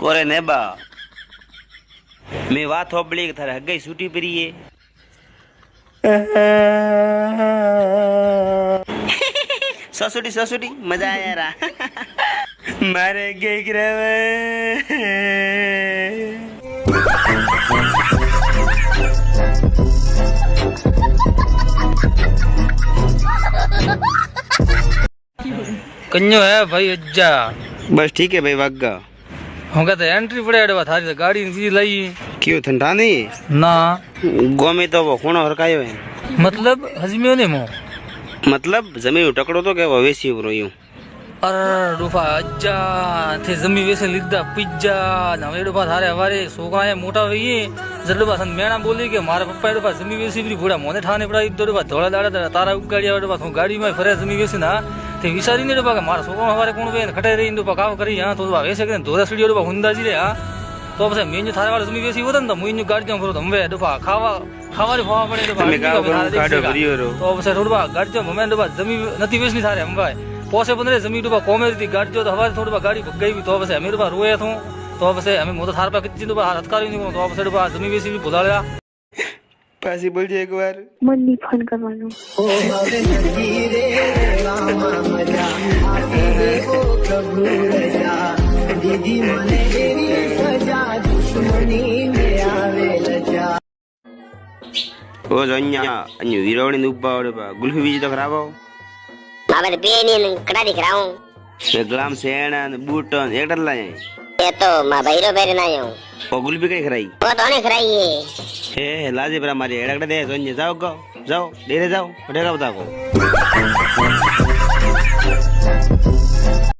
કોરે ને બા મેં વાત હોબળી કે થારે હગઈ છૂટી પરીએ સસુટી મજા આયા મારે ગઈ ગ્રવે कन्यो है भाई अज्जा। बस ठीक है भाई वागा हम कहते एंट्री पड़े अड़वा थारी गाड़ी सी लाई क्यों ठंडा नहीं ना गोमी तो वो खूणो हरकायो है मतलब हजमियो ने मो मतलब जमीन टकड़ो तो क्या वो वैसी हो रही हूँ अरे डूफा अज्जा थे जमी वैसे लिखदा पिज्जा ना वे डूफा थारे हवारे सोगा है मोटा वही जल्दबा सन मेणा बोली के मारा पप्पा डूफा जमी वैसी भी बूढ़ा मोने ठाने पड़ा इधर डूफा धोला दाड़ा तारा उगाड़ी डूफा तो गाड़ी में फरे जमी वैसी ना ते विचारी ने डूफा मारा सोगा हवारे कोण वे खटे रही डूफा काव करी हां तो वैसे के धोरा सीढ़ी डूफा हुंदा जी रे हां तो बस मेन थारे वाले जमी वैसी होता न तो मुइन गाड़ी जो करो तमवे डूफा खावारे फवा पड़े डूफा मैं गाड़ो भरियो रो तो बस डूफा गाड़ी जो हमें डूफा जमी नती वेसनी थारे हम भाई पोसे पंद्रह जमी डूबा कोमेरी थी गाड़ी जो तो हमारे थोड़ा गाड़ी भग गई तो बस हमें डूबा रोए थे तो बस हमें मोटा थार पर कितनी डूबा हथकारी नहीं तो बस डूबा जमी वैसी भी बुला लिया पासी बोल जे एक बार मन्नी फोन करवानो दीदी मने तेरी सजा दुश्मनी में आवे लजा ओ जन्या अन्यू वीरोणी नुब्बावड़े बा गुल्फी बीज तो खराबो बाबा पेनी कड़ा दिख रहा हूँ ग्लाम सेना बूटन एक डर लाए ये तो माँ भैरो पेरे ना हूँ ओ गुल्फी कई खराई वो तो नहीं खराई है हे लाजे पर हमारे एड़कड़े दे जन्या जाओ गो जाओ डेरे जाओ उठेगा बता को